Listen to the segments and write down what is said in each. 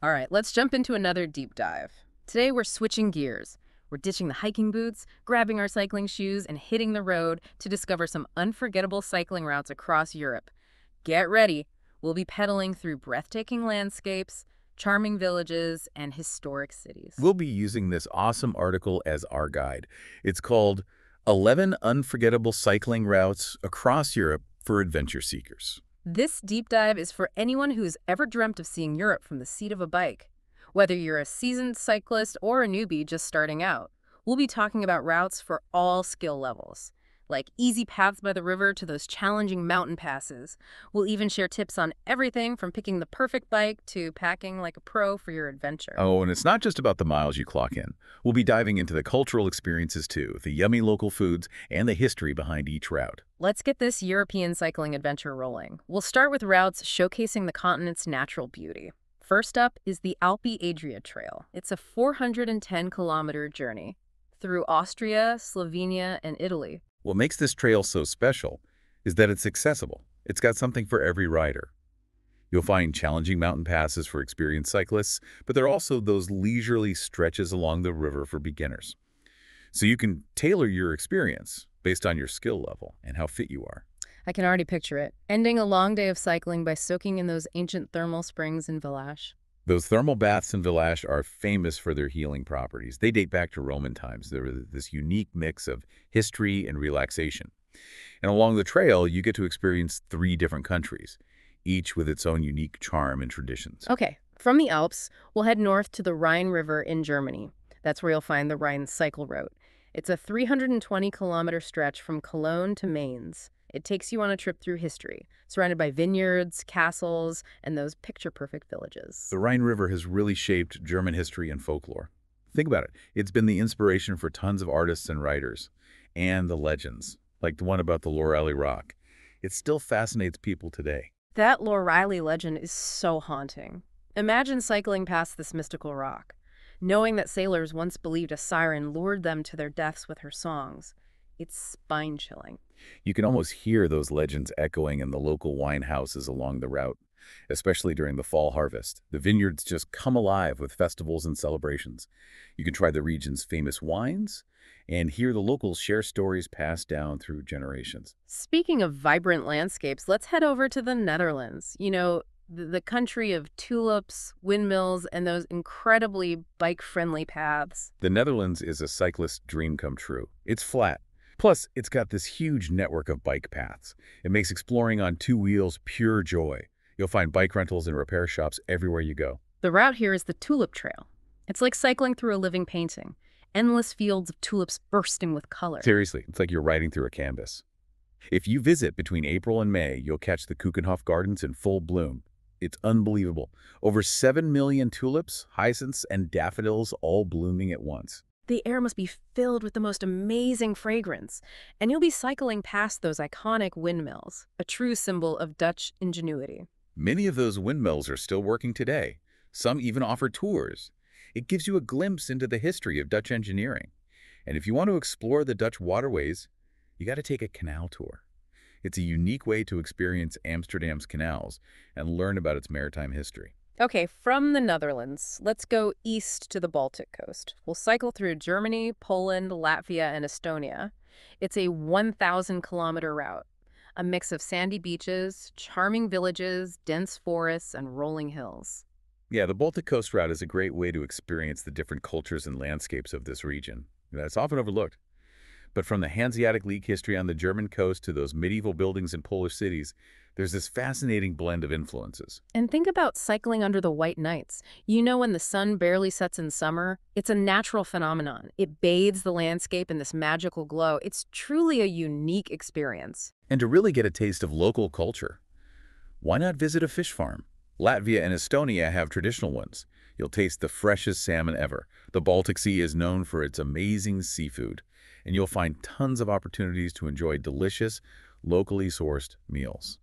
All right, let's jump into another deep dive. Today we're switching gears. We're ditching the hiking boots, grabbing our cycling shoes, and hitting the road to discover some unforgettable cycling routes across Europe. Get ready. We'll be pedaling through breathtaking landscapes, charming villages, and historic cities. We'll be using this awesome article as our guide. It's called 11 Unforgettable Cycling Routes Across Europe for Adventure Seekers. This deep dive is for anyone who's ever dreamt of seeing Europe from the seat of a bike. Whether you're a seasoned cyclist or a newbie just starting out, we'll be talking about routes for all skill levels, like easy paths by the river to those challenging mountain passes. We'll even share tips on everything from picking the perfect bike to packing like a pro for your adventure. Oh, and it's not just about the miles you clock in. We'll be diving into the cultural experiences too, the yummy local foods, and the history behind each route. Let's get this European cycling adventure rolling. We'll start with routes showcasing the continent's natural beauty. First up is the Alpi Adria Trail. It's a 410-kilometer journey through Austria, Slovenia, and Italy. What makes this trail so special is that it's accessible. It's got something for every rider. You'll find challenging mountain passes for experienced cyclists, but there are also those leisurely stretches along the river for beginners. So you can tailor your experience based on your skill level and how fit you are. I can already picture it, ending a long day of cycling by soaking in those ancient thermal springs in Villach. Those thermal baths in Villach are famous for their healing properties. They date back to Roman times. They're this unique mix of history and relaxation. And along the trail, you get to experience 3 different countries, each with its own unique charm and traditions. Okay, from the Alps, we'll head north to the Rhine River in Germany. That's where you'll find the Rhine Cycle Route. It's a 320-kilometer stretch from Cologne to Mainz. It takes you on a trip through history, surrounded by vineyards, castles, and those picture-perfect villages. The Rhine River has really shaped German history and folklore. Think about it. It's been the inspiration for tons of artists and writers, and the legends, like the one about the Loreley Rock. It still fascinates people today. That Loreley legend is so haunting. Imagine cycling past this mystical rock, knowing that sailors once believed a siren lured them to their deaths with her songs. It's spine-chilling. You can almost hear those legends echoing in the local wine houses along the route, especially during the fall harvest. The vineyards just come alive with festivals and celebrations. You can try the region's famous wines and hear the locals share stories passed down through generations. Speaking of vibrant landscapes, let's head over to the Netherlands. You know, the country of tulips, windmills, and those incredibly bike-friendly paths. The Netherlands is a cyclist's dream come true. It's flat. Plus, it's got this huge network of bike paths. It makes exploring on 2 wheels pure joy. You'll find bike rentals and repair shops everywhere you go. The route here is the Tulip Trail. It's like cycling through a living painting. Endless fields of tulips bursting with color. Seriously, it's like you're riding through a canvas. If you visit between April and May, you'll catch the Keukenhof Gardens in full bloom. It's unbelievable. Over 7 million tulips, hyacinths, and daffodils all blooming at once. The air must be filled with the most amazing fragrance, and you'll be cycling past those iconic windmills, a true symbol of Dutch ingenuity. Many of those windmills are still working today. Some even offer tours. It gives you a glimpse into the history of Dutch engineering. And if you want to explore the Dutch waterways, you got to take a canal tour. It's a unique way to experience Amsterdam's canals and learn about its maritime history. Okay, from the Netherlands, let's go east to the Baltic coast. We'll cycle through Germany, Poland, Latvia, and Estonia. It's a 1,000-kilometer route, a mix of sandy beaches, charming villages, dense forests, and rolling hills. Yeah, the Baltic Coast route is a great way to experience the different cultures and landscapes of this region. That's often overlooked. But from the Hanseatic League history on the German coast to those medieval buildings in Polish cities, there's this fascinating blend of influences. And think about cycling under the white nights. You know, when the sun barely sets in summer, it's a natural phenomenon. It bathes the landscape in this magical glow. It's truly a unique experience. And to really get a taste of local culture, why not visit a fish farm? Latvia and Estonia have traditional ones. You'll taste the freshest salmon ever. The Baltic Sea is known for its amazing seafood, and you'll find tons of opportunities to enjoy delicious, locally sourced meals.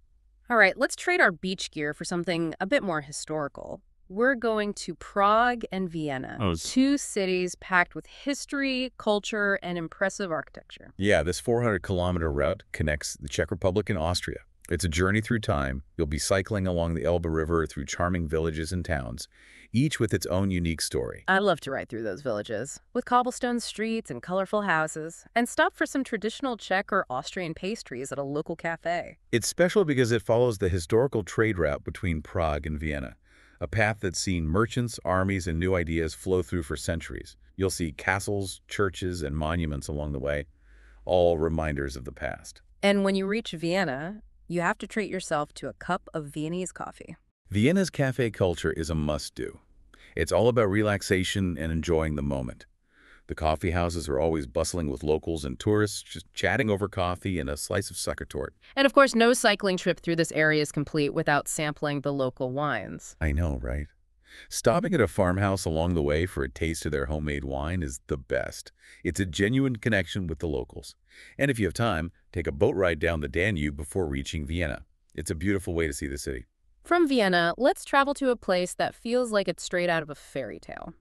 All right, let's trade our beach gear for something a bit more historical. We're going to Prague and Vienna, 2 cities packed with history, culture, and impressive architecture. Yeah, this 400-kilometer route connects the Czech Republic and Austria. It's a journey through time. You'll be cycling along the Elbe River through charming villages and towns, each with its own unique story. I love to ride through those villages, with cobblestone streets and colorful houses, and stop for some traditional Czech or Austrian pastries at a local cafe. It's special because it follows the historical trade route between Prague and Vienna, a path that's seen merchants, armies, and new ideas flow through for centuries. You'll see castles, churches, and monuments along the way, all reminders of the past. And when you reach Vienna, you have to treat yourself to a cup of Viennese coffee. Vienna's cafe culture is a must-do. It's all about relaxation and enjoying the moment. The coffee houses are always bustling with locals and tourists, just chatting over coffee and a slice of sucker torte. And of course, no cycling trip through this area is complete without sampling the local wines. I know, right? Stopping at a farmhouse along the way for a taste of their homemade wine is the best. It's a genuine connection with the locals. And if you have time, take a boat ride down the Danube before reaching Vienna. It's a beautiful way to see the city. From Vienna, let's travel to a place that feels like it's straight out of a fairy tale.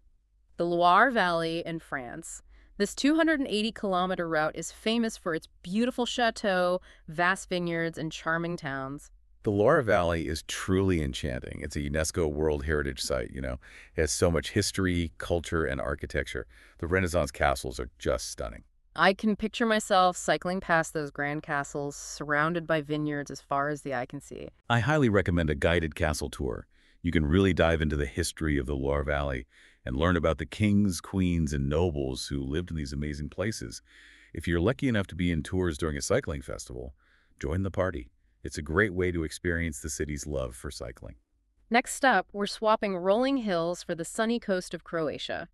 The Loire Valley in France. This 280-kilometer route is famous for its beautiful chateau, vast vineyards, and charming towns. The Loire Valley is truly enchanting. It's a UNESCO World Heritage Site, It has so much history, culture, and architecture. The Renaissance castles are just stunning. I can picture myself cycling past those grand castles, surrounded by vineyards as far as the eye can see. I highly recommend a guided castle tour. You can really dive into the history of the Loire Valley and learn about the kings, queens, and nobles who lived in these amazing places. If you're lucky enough to be in tours during a cycling festival, join the party. It's a great way to experience the city's love for cycling. Next up, we're swapping rolling hills for the sunny coast of Croatia.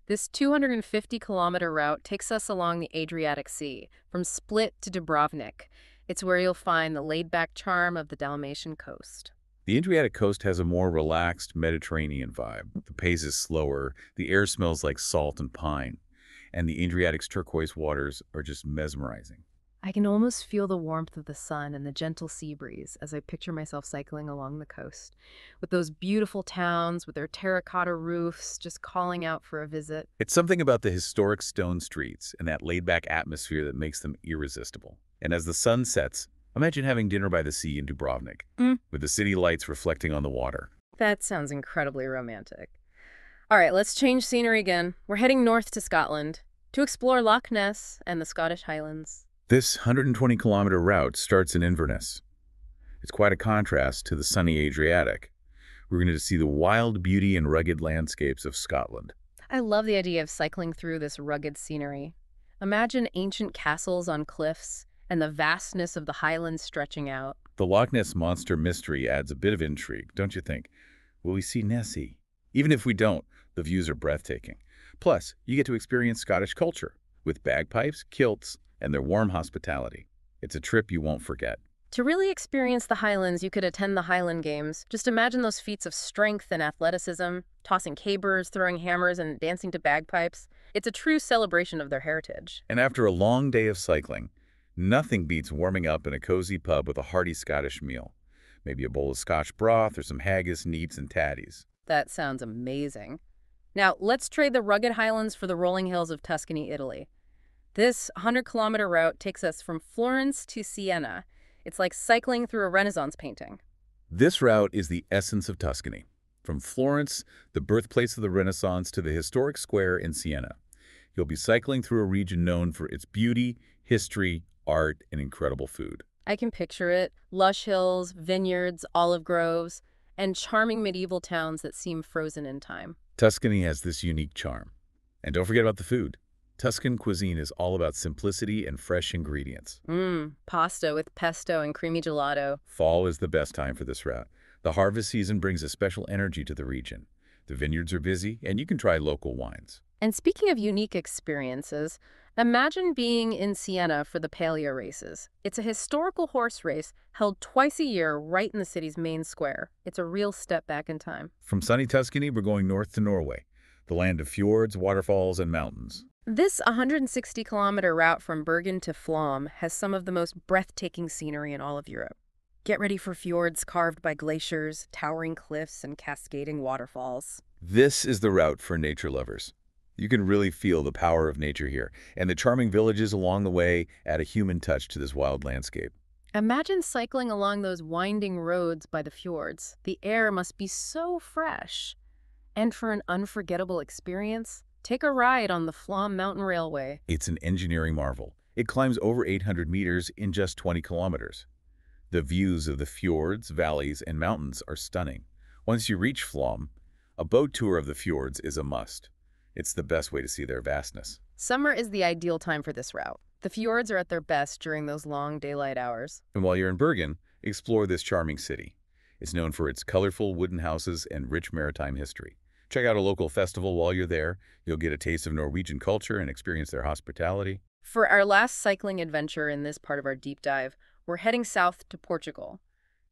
This 250-kilometer route takes us along the Adriatic Sea, from Split to Dubrovnik. It's where you'll find the laid-back charm of the Dalmatian coast. The Adriatic coast has a more relaxed Mediterranean vibe. The pace is slower, the air smells like salt and pine, and the Adriatic's turquoise waters are just mesmerizing. I can almost feel the warmth of the sun and the gentle sea breeze as I picture myself cycling along the coast, with those beautiful towns with their terracotta roofs just calling out for a visit. It's something about the historic stone streets and that laid-back atmosphere that makes them irresistible. And as the sun sets, imagine having dinner by the sea in Dubrovnik, with the city lights reflecting on the water. That sounds incredibly romantic. All right, let's change scenery again. We're heading north to Scotland to explore Loch Ness and the Scottish Highlands. This 120-kilometer route starts in Inverness. It's quite a contrast to the sunny Adriatic. We're going to see the wild beauty and rugged landscapes of Scotland. I love the idea of cycling through this rugged scenery. Imagine ancient castles on cliffs and the vastness of the highlands stretching out. The Loch Ness Monster mystery adds a bit of intrigue, don't you think? Will we see Nessie? Even if we don't, the views are breathtaking. Plus, you get to experience Scottish culture with bagpipes, kilts, and their warm hospitality. It's a trip you won't forget. To really experience the Highlands, you could attend the Highland Games. Just imagine those feats of strength and athleticism, tossing cabers, throwing hammers, and dancing to bagpipes. It's a true celebration of their heritage. And after a long day of cycling, nothing beats warming up in a cozy pub with a hearty Scottish meal. Maybe a bowl of Scotch broth or some haggis, neeps, and tatties. That sounds amazing. Now, let's trade the rugged highlands for the rolling hills of Tuscany, Italy. This 100-kilometer route takes us from Florence to Siena. It's like cycling through a Renaissance painting. This route is the essence of Tuscany. From Florence, the birthplace of the Renaissance, to the historic square in Siena. You'll be cycling through a region known for its beauty, history, art, and incredible food. I can picture it. Lush hills, vineyards, olive groves, and charming medieval towns that seem frozen in time. Tuscany has this unique charm. And don't forget about the food. Tuscan cuisine is all about simplicity and fresh ingredients. Pasta with pesto and creamy gelato. Fall is the best time for this route. The harvest season brings a special energy to the region. The vineyards are busy, and you can try local wines. And speaking of unique experiences, imagine being in Siena for the Palio races. It's a historical horse race held twice a year right in the city's main square. It's a real step back in time. From sunny Tuscany, we're going north to Norway, the land of fjords, waterfalls, and mountains. This 160-kilometer route from Bergen to Flom has some of the most breathtaking scenery in all of Europe. Get ready for fjords carved by glaciers, towering cliffs, and cascading waterfalls. This is the route for nature lovers. You can really feel the power of nature here, and the charming villages along the way add a human touch to this wild landscape. Imagine cycling along those winding roads by the fjords. The air must be so fresh. And for an unforgettable experience, take a ride on the Flom Mountain Railway. It's an engineering marvel. It climbs over 800 meters in just 20 kilometers. The views of the fjords, valleys, and mountains are stunning. Once you reach Flom, a boat tour of the fjords is a must. It's the best way to see their vastness. Summer is the ideal time for this route. The fjords are at their best during those long daylight hours. And while you're in Bergen, explore this charming city. It's known for its colorful wooden houses and rich maritime history. Check out a local festival while you're there. You'll get a taste of Norwegian culture and experience their hospitality. For our last cycling adventure in this part of our deep dive, we're heading south to Portugal.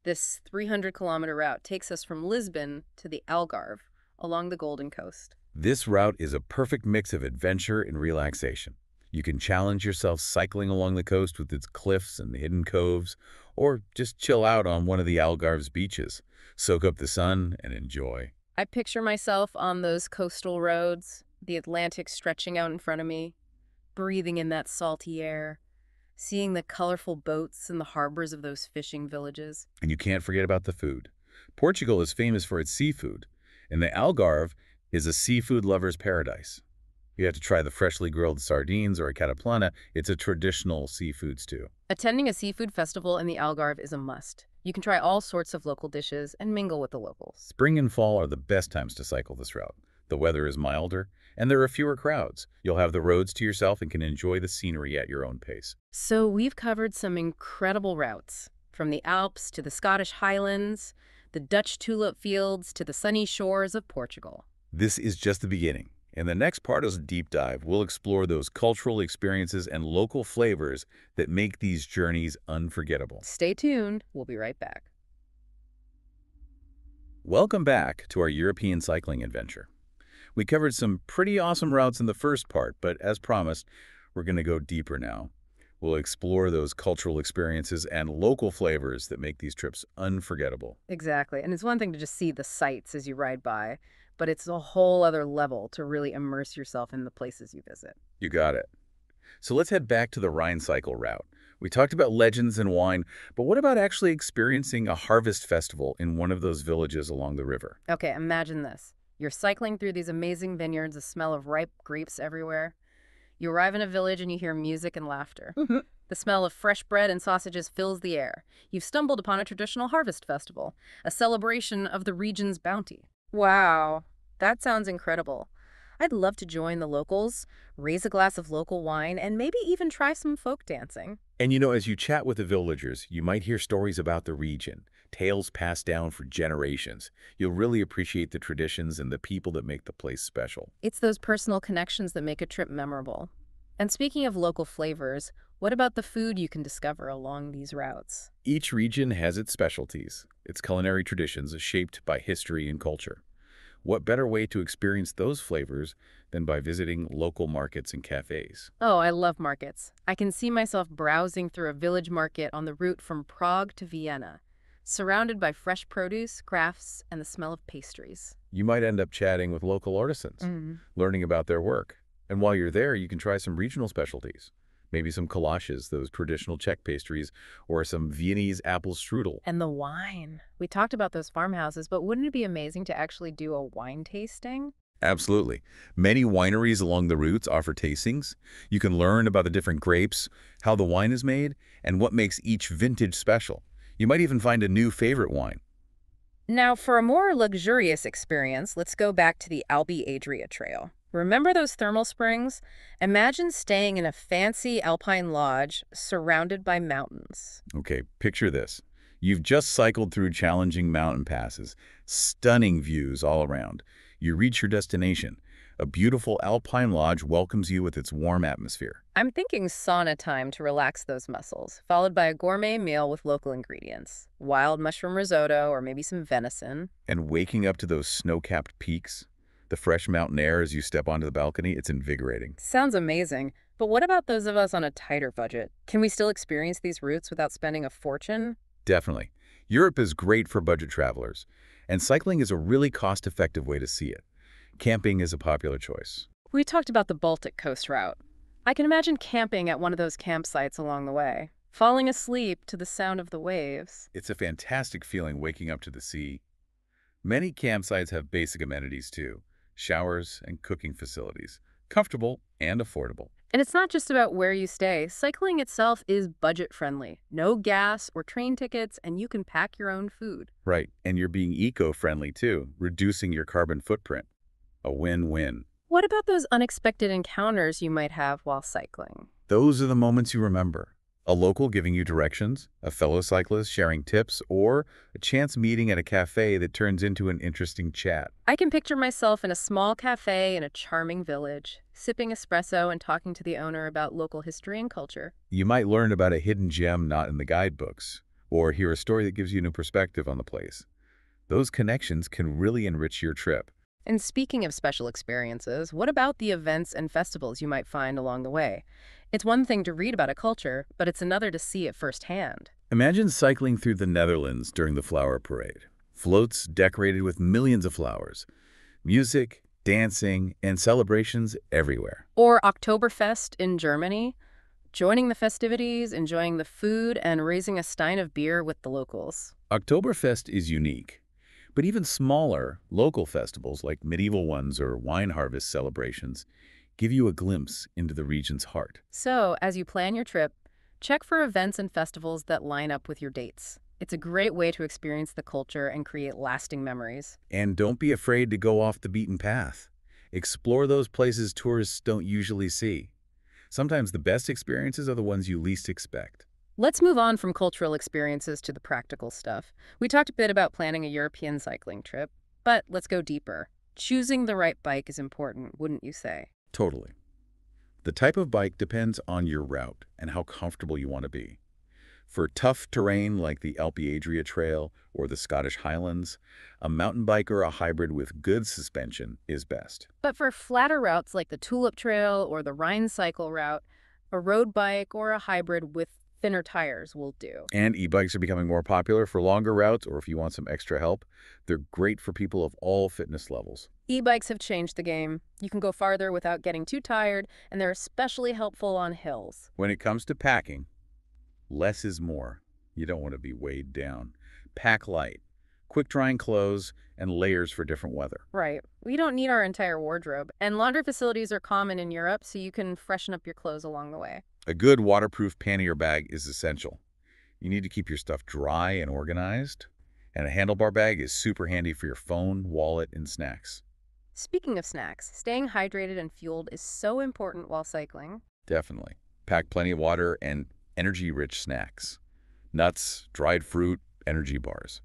This 300-kilometer route takes us from Lisbon to the Algarve, along the Golden Coast. This route is a perfect mix of adventure and relaxation. You can challenge yourself cycling along the coast with its cliffs and hidden coves, or just chill out on one of the Algarve's beaches, soak up the sun, and enjoy. I picture myself on those coastal roads, the Atlantic stretching out in front of me, breathing in that salty air, seeing the colorful boats in the harbors of those fishing villages. And you can't forget about the food. Portugal is famous for its seafood, and the Algarve is a seafood lover's paradise. You have to try the freshly grilled sardines or a cataplana. It's a traditional seafood stew. Attending a seafood festival in the Algarve is a must. You can try all sorts of local dishes and mingle with the locals. Spring and fall are the best times to cycle this route. The weather is milder, and there are fewer crowds. You'll have the roads to yourself and can enjoy the scenery at your own pace. So we've covered some incredible routes, from the Alps to the Scottish Highlands, the Dutch tulip fields to the sunny shores of Portugal. This is just the beginning. In the next part of the deep dive, we'll explore those cultural experiences and local flavors that make these journeys unforgettable. Stay tuned. We'll be right back. Welcome back to our European cycling adventure. We covered some pretty awesome routes in the first part, but as promised, we're going to go deeper now. We'll explore those cultural experiences and local flavors that make these trips unforgettable. Exactly. And it's one thing to just see the sights as you ride by, but it's a whole other level to really immerse yourself in the places you visit. You got it. So let's head back to the Rhine cycle route. We talked about legends and wine, but what about actually experiencing a harvest festival in one of those villages along the river? Okay, imagine this. You're cycling through these amazing vineyards, a smell of ripe grapes everywhere. You arrive in a village and you hear music and laughter. The smell of fresh bread and sausages fills the air. You've stumbled upon a traditional harvest festival, a celebration of the region's bounty. Wow, that sounds incredible. I'd love to join the locals, raise a glass of local wine, and maybe even try some folk dancing. And as you chat with the villagers, you might hear stories about the region, tales passed down for generations. You'll really appreciate the traditions and the people that make the place special. It's those personal connections that make a trip memorable. And speaking of local flavors, what about the food you can discover along these routes? Each region has its specialties. Its culinary traditions are shaped by history and culture. What better way to experience those flavors than by visiting local markets and cafes? Oh, I love markets. I can see myself browsing through a village market on the route from Prague to Vienna, surrounded by fresh produce, crafts, and the smell of pastries. You might end up chatting with local artisans, learning about their work. And while you're there, you can try some regional specialties. Maybe some kolaches, those traditional Czech pastries, or some Viennese apple strudel. And the wine. We talked about those farmhouses, but wouldn't it be amazing to actually do a wine tasting? Absolutely. Many wineries along the routes offer tastings. You can learn about the different grapes, how the wine is made, and what makes each vintage special. You might even find a new favorite wine. Now, for a more luxurious experience, let's go back to the Alpe Adria Trail. Remember those thermal springs? Imagine staying in a fancy alpine lodge surrounded by mountains. Okay, picture this. You've just cycled through challenging mountain passes, stunning views all around. You reach your destination. A beautiful alpine lodge welcomes you with its warm atmosphere. I'm thinking sauna time to relax those muscles, followed by a gourmet meal with local ingredients. Wild mushroom risotto or maybe some venison. And waking up to those snow-capped peaks, the fresh mountain air as you step onto the balcony, it's invigorating. Sounds amazing. But what about those of us on a tighter budget? Can we still experience these routes without spending a fortune? Definitely. Europe is great for budget travelers, and cycling is a really cost-effective way to see it. Camping is a popular choice. We talked about the Baltic Coast route. I can imagine camping at one of those campsites along the way. falling asleep to the sound of the waves. It's a fantastic feeling waking up to the sea. Many campsites have basic amenities too, showers and cooking facilities, comfortable and affordable. And it's not just about where you stay. Cycling itself is budget-friendly. No gas or train tickets, and you can pack your own food. Right, and you're being eco-friendly too, reducing your carbon footprint. A win-win. What about those unexpected encounters you might have while cycling? Those are the moments you remember. A local giving you directions, a fellow cyclist sharing tips, or a chance meeting at a cafe that turns into an interesting chat. I can picture myself in a small cafe in a charming village, sipping espresso and talking to the owner about local history and culture. You might learn about a hidden gem not in the guidebooks, or hear a story that gives you new perspective on the place. Those connections can really enrich your trip. And speaking of special experiences, what about the events and festivals you might find along the way? It's one thing to read about a culture, but it's another to see it firsthand. Imagine cycling through the Netherlands during the flower parade. Floats decorated with millions of flowers. Music, dancing, and celebrations everywhere. Or Oktoberfest in Germany, joining the festivities, enjoying the food, and raising a stein of beer with the locals. Oktoberfest is unique, but even smaller, local festivals like medieval ones or wine harvest celebrations give you a glimpse into the region's heart. So, as you plan your trip, check for events and festivals that line up with your dates. It's a great way to experience the culture and create lasting memories. And don't be afraid to go off the beaten path. Explore those places tourists don't usually see. Sometimes the best experiences are the ones you least expect. Let's move on from cultural experiences to the practical stuff. We talked a bit about planning a European cycling trip, but let's go deeper. Choosing the right bike is important, wouldn't you say? Totally. The type of bike depends on your route and how comfortable you want to be. For tough terrain like the Alpe Adria Trail or the Scottish Highlands, a mountain bike or a hybrid with good suspension is best. But for flatter routes like the Tulip Trail or the Rhine cycle route, a road bike or a hybrid with thinner tires will do. And e-bikes are becoming more popular for longer routes, or if you want some extra help. They're great for people of all fitness levels. E-bikes have changed the game. You can go farther without getting too tired, and they're especially helpful on hills. When it comes to packing, less is more. You don't want to be weighed down. Pack light, quick-drying clothes, and layers for different weather. Right. We don't need our entire wardrobe, and laundry facilities are common in Europe, so you can freshen up your clothes along the way. A good waterproof pannier bag is essential. You need to keep your stuff dry and organized, and a handlebar bag is super handy for your phone, wallet, and snacks. Speaking of snacks, staying hydrated and fueled is so important while cycling. Definitely. Pack plenty of water and energy-rich snacks. Nuts, dried fruit, energy bars.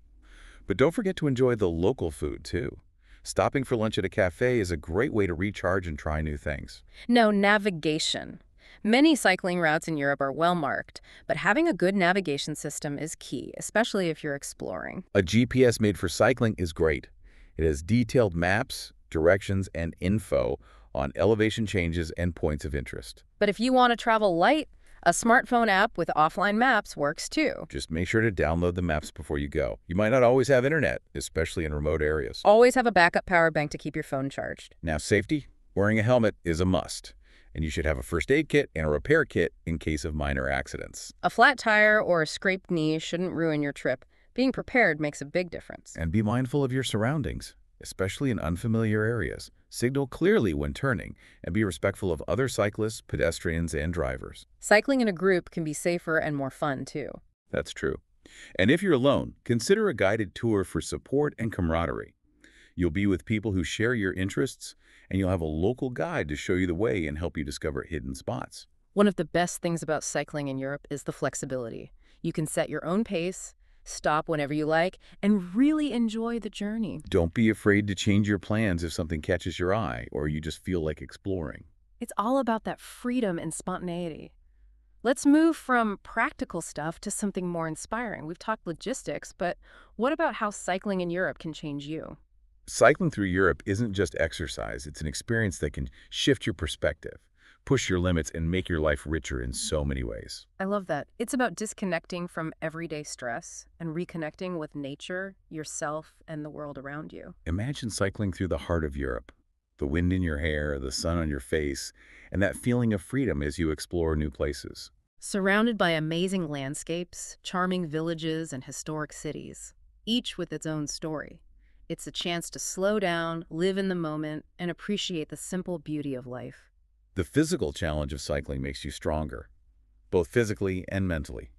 But don't forget to enjoy the local food, too. Stopping for lunch at a cafe is a great way to recharge and try new things. No, navigation. Many cycling routes in Europe are well marked, but having a good navigation system is key, especially if you're exploring. A GPS made for cycling is great. It has detailed maps, directions, and info on elevation changes and points of interest. But if you want to travel light, a smartphone app with offline maps works too. Just make sure to download the maps before you go. You might not always have internet, especially in remote areas. Always have a backup power bank to keep your phone charged. Now, safety, wearing a helmet is a must. And you should have a first aid kit and a repair kit in case of minor accidents. A flat tire or a scraped knee shouldn't ruin your trip. Being prepared makes a big difference. And be mindful of your surroundings, especially in unfamiliar areas. Signal clearly when turning, and be respectful of other cyclists, pedestrians, and drivers. Cycling in a group can be safer and more fun, too. That's true. And if you're alone, consider a guided tour for support and camaraderie. You'll be with people who share your interests, and you'll have a local guide to show you the way and help you discover hidden spots. One of the best things about cycling in Europe is the flexibility. You can set your own pace, stop whenever you like, and really enjoy the journey. Don't be afraid to change your plans if something catches your eye or you just feel like exploring. It's all about that freedom and spontaneity. Let's move from practical stuff to something more inspiring. We've talked logistics, but what about how cycling in Europe can change you? Cycling through Europe isn't just exercise. It's an experience that can shift your perspective, push your limits, and make your life richer in so many ways. I love that. It's about disconnecting from everyday stress and reconnecting with nature, yourself, and the world around you. Imagine cycling through the heart of Europe. The wind in your hair, the sun on your face, and that feeling of freedom as you explore new places. surrounded by amazing landscapes, charming villages, and historic cities, each with its own story. It's a chance to slow down, live in the moment, and appreciate the simple beauty of life. The physical challenge of cycling makes you stronger, both physically and mentally.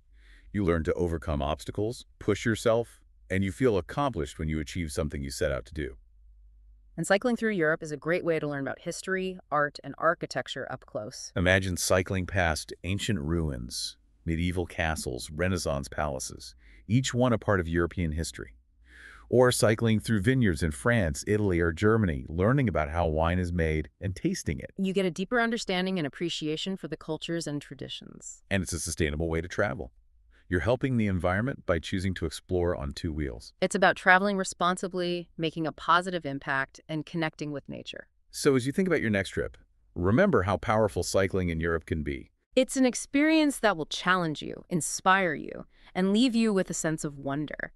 You learn to overcome obstacles, push yourself, and you feel accomplished when you achieve something you set out to do. And cycling through Europe is a great way to learn about history, art, and architecture up close. Imagine cycling past ancient ruins, medieval castles, Renaissance palaces, each one a part of European history. Or cycling through vineyards in France, Italy, or Germany, learning about how wine is made and tasting it. You get a deeper understanding and appreciation for the cultures and traditions. And it's a sustainable way to travel. You're helping the environment by choosing to explore on two wheels. It's about traveling responsibly, making a positive impact, and connecting with nature. So as you think about your next trip, remember how powerful cycling in Europe can be. It's an experience that will challenge you, inspire you, and leave you with a sense of wonder.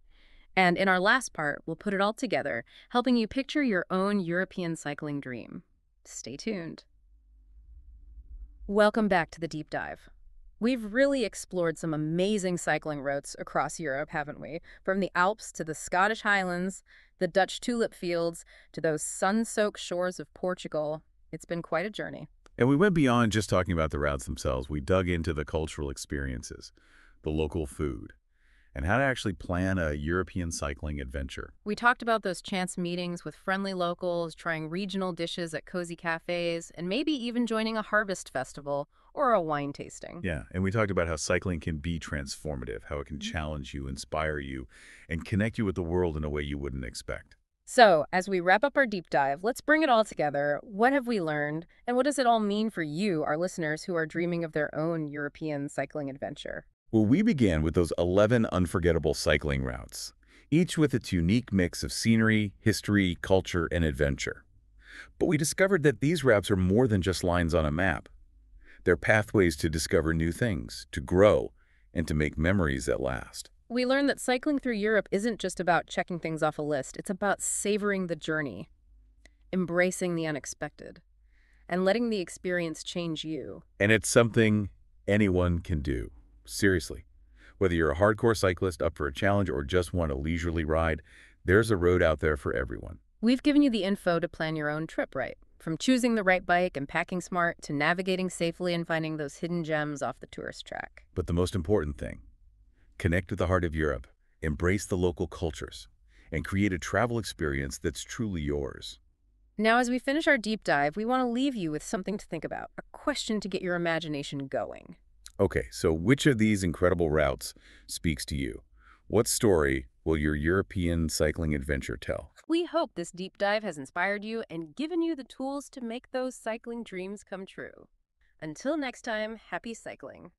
And in our last part, we'll put it all together, helping you picture your own European cycling dream. Stay tuned. Welcome back to the deep dive. We've really explored some amazing cycling routes across Europe, haven't we? From the Alps to the Scottish Highlands, the Dutch tulip fields, to those sun-soaked shores of Portugal. It's been quite a journey. And we went beyond just talking about the routes themselves. We dug into the cultural experiences, the local food, and how to actually plan a European cycling adventure. We talked about those chance meetings with friendly locals, trying regional dishes at cozy cafes, and maybe even joining a harvest festival or a wine tasting. Yeah, and we talked about how cycling can be transformative, how it can challenge you, inspire you, and connect you with the world in a way you wouldn't expect. So, as we wrap up our deep dive, let's bring it all together. What have we learned, and what does it all mean for you, our listeners who are dreaming of their own European cycling adventure? Well, we began with those 11 unforgettable cycling routes, each with its unique mix of scenery, history, culture, and adventure. But we discovered that these routes are more than just lines on a map. They're pathways to discover new things, to grow, and to make memories that last. We learned that cycling through Europe isn't just about checking things off a list. It's about savoring the journey, embracing the unexpected, and letting the experience change you. And it's something anyone can do. Seriously. Whether you're a hardcore cyclist up for a challenge or just want a leisurely ride, there's a road out there for everyone. We've given you the info to plan your own trip right, from choosing the right bike and packing smart to navigating safely and finding those hidden gems off the tourist track. But the most important thing, connect with the heart of Europe, embrace the local cultures, and create a travel experience that's truly yours. Now, as we finish our deep dive, we want to leave you with something to think about, a question to get your imagination going. Okay, so which of these incredible routes speaks to you? What story will your European cycling adventure tell? We hope this deep dive has inspired you and given you the tools to make those cycling dreams come true. Until next time, happy cycling.